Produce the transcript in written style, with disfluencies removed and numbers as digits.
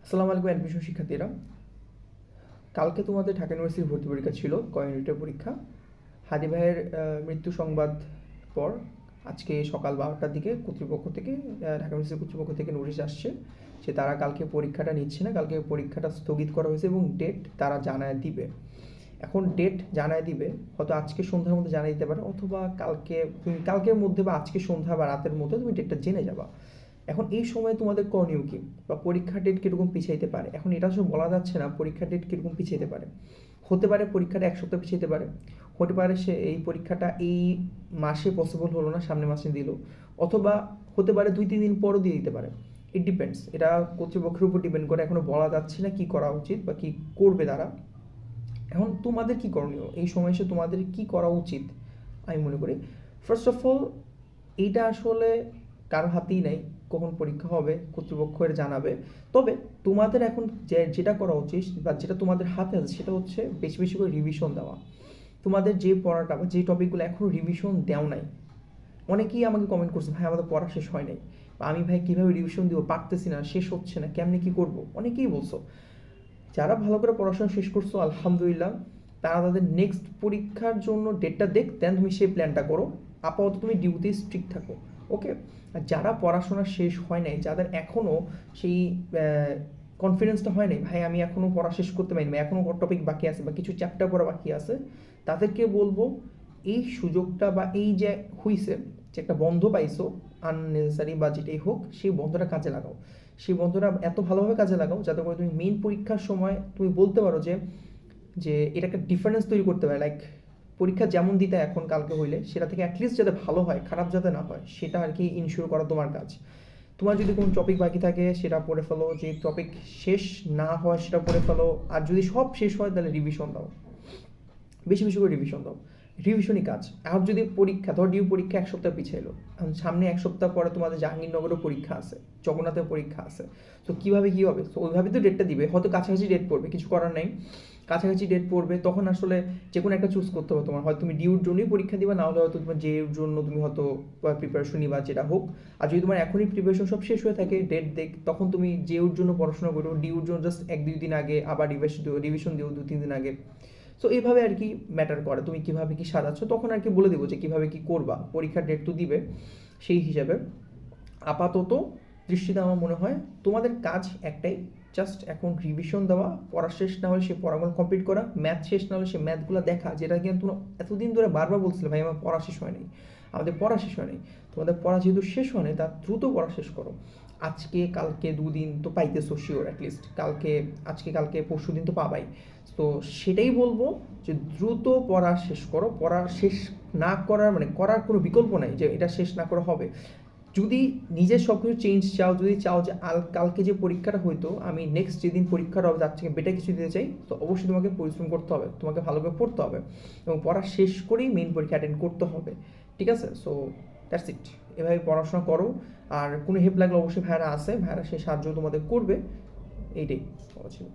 আসসালামু আলাইকুম অ্যাডমিশন শিক্ষার্থীরা। কালকে তোমাদের ঢাকা ইউনিভার্সিটির ভর্তি পরীক্ষা ছিল, ইউনিটের পরীক্ষা। হাদি ভাইয়ের মৃত্যু সংবাদ পর আজকে সকাল 12টার দিকে কর্তৃপক্ষ থেকে ঢাকা ইউনিভার্সিটির কর্তৃপক্ষ থেকে নোটিশ আসছে যে তারা কালকে পরীক্ষাটা নিচ্ছে না, কালকে পরীক্ষাটা স্থগিত করা হয়েছে এবং ডেট তারা জানায় দিবে। এখন ডেট জানায় দিবে, হয়তো আজকে সন্ধ্যার মধ্যে জানিয়ে দিতে পারে, অথবা কালকের মধ্যে বা আজকে সন্ধ্যা বা রাতের মধ্যে তুমি ডেটটা জেনে যাবা। এখন এই সময় তোমাদের করণীয় কি, বা পরীক্ষার ডেট কীরকম পিছাইতে পারে, এখন এটা আসলে বলা যাচ্ছে না পরীক্ষার ডেট কীরকম পিছাইতে পারে। হতে পারে পরীক্ষাটা 1 সপ্তাহ পিছাইতে পারে, হতে পারে সে এই পরীক্ষাটা এই মাসে পসিবল হলো না, সামনের মাসে দিল, অথবা হতে পারে 2-3 দিন পরও দিয়ে দিতে পারে। ইট ডিপেন্ডস, এটা কর্তৃপক্ষের উপর ডিপেন্ড করে। এখনও বলা যাচ্ছে না কী করা উচিত বা কী করবে তারা। এখন তোমাদের কী করণীয়, এই সময় এসে তোমাদের কী করা উচিত আমি মনে করি। ফার্স্ট অফ অল, এইটা আসলে কারো হাতেই নাই, কখন পরীক্ষা হবে কর্তৃপক্ষ এর জানাবে। তবে তোমাদের এখন যেটা করা উচিত বা যেটা তোমাদের হাতে আছে সেটা হচ্ছে বেশি বেশি করে রিভিশন দেওয়া। তোমাদের যে পড়াটা বা যে টপিকগুলো এখনও রিভিশন দেও নাই, অনেকেই আমাকে কমেন্ট করছে, ভাই আমাদের পড়া শেষ হয় নাই, বা আমি ভাই কীভাবে রিভিশন দিব, পারতেছি না, শেষ হচ্ছে না, কেমনি কী করবো, অনেকেই বলছো। যারা ভালো করে পড়াশোনা শেষ করছো আলহামদুলিল্লাহ, তারা তাদের নেক্সট পরীক্ষার জন্য ডেটটা দেখ, দেন তুমি সেই প্ল্যানটা করো। আপাতত তুমি ডিউতে স্ট্রিক্ট থাকো, ওকে। আর যারা পড়াশোনা শেষ হয় নাই, যাদের এখনও সেই কনফিডেন্সটা হয় নাই, ভাই আমি এখনও পড়া শেষ করতে পারিনি, এখনও টপিক বাকি আছে বা কিছু চ্যাপ্টার পড়া বাকি আছে, তাদেরকে বলবো এই সুযোগটা বা এই যে হুইসে যে একটা বন্ধ পাইছো আননেসেসারি বা যেটাই হোক, সেই বন্ধটা কাজে লাগাও। সেই বন্ধটা এত ভালোভাবে কাজে লাগাও যাতে করে তুমি মেইন পরীক্ষার সময় তুমি বলতে পারো যে যে এটা একটা ডিফারেন্স তৈরি করতে পারে। লাইক পরীক্ষা যেমন দিতে এখন কালকে হইলে সেটা থেকে অ্যাটলিস্ট যাতে ভালো হয়, খারাপ যাতে না হয়, সেটা আর কি ইনশিওর করা তোমার কাজ। তোমার যদি কোনো টপিক বাকি থাকে সেটা পড়ে ফেলো, যে টপিক শেষ না হয় সেটা পড়ে ফেলো, আর যদি সব শেষ হয় তাহলে রিভিশন দাও, বেশি বেশি করে রিভিশন দাও। রিভিশনই কাজ। আর যদি পরীক্ষা, ধর ডিউ পরীক্ষা 1 সপ্তাহ পিছিয়ে এলো, সামনে 1 সপ্তাহ পরে তোমাদের জাহাঙ্গীরনগরেও পরীক্ষা আছে, জগন্নাথের পরীক্ষা আছে, তো কীভাবে কী হবে, তো ওইভাবে তো ডেটটা দিবে, হয়তো কাছাকাছি ডেট পড়বে, কিছু করার নেই, কাছাকাছি ডেট পড়বে, তখন আসলে যে কোনো একটা চুজ করতে হবে তোমার। হয়তো তুমি ডিউর জন্যই পরীক্ষা দিবা, না হলে হয়তো তোমার জের জন্য তুমি হয়তো প্রিপারেশন নিবা, যেটা হোক। আর যদি তোমার এখনই প্রিপারেশন সব শেষ হয়ে থাকে, ডেট দেখ, তখন তুমি জেউর জন্য পড়াশোনা করো, ডিউর জন্য জাস্ট 1-2 দিন আগে আবার রিভিশন দিও 2-3 দিন আগে। সো এইভাবে আর কি ম্যাটার করে তুমি কীভাবে কী সাজাচ্ছ, তখন আর কি বলে দেবো যে কীভাবে কী করবা, পরীক্ষার ডেট তো দিবে সেই হিসাবে। আপাতত দৃষ্টিতে আমার মনে হয় তোমাদের কাজ একটাই, জাস্ট এখন রিভিশন দেওয়া, পড়া শেষ না হলে সে পড়াগুলো কমপ্লিট করা, ম্যাথ শেষ না হলে সে ম্যাথগুলো দেখা, যেটা কিন্তু তোমরা এতদিন ধরে বারবার বলছিলে ভাই আমার পড়া শেষ হয়নি, আমাদের পড়া শেষ হয়নি। তোমাদের পড়া যেহেতু শেষ হয়নি, তার দ্রুত পড়া শেষ করো। আজকে কালকে 2 দিন তো পাইতেছো শিওর, অ্যাটলিস্ট আজকে কালকে পরশু দিন তো পাবাই। তো সেটাই বলবো যে দ্রুত পড়া শেষ করো। পড়া শেষ না করার মানে করার কোনো বিকল্প নাই যে এটা শেষ না করা হবে। যদি নিজের সব কিছু চেঞ্জ চাও, যদি চাও যে কালকে যে পরীক্ষাটা হইতো আমি নেক্সট যেদিন পরীক্ষাটা হবে তার থেকে বেটার কিছু দিতে চাই, তো অবশ্যই তোমাকে পরিশ্রম করতে হবে, তোমাকে ভালো করে পড়তে হবে এবং পড়া শেষ করেই মেইন পরীক্ষা অ্যাটেন্ড করতে হবে, ঠিক আছে? So that's it. এভাবে পড়াশোনা করো, আর কোনো হেল্প লাগলে অবশ্যই ভাইয়ারা আছে, ভাইয়ারা সেই সাহায্য তোমাদের করবে। এইটাই বলা ছিল।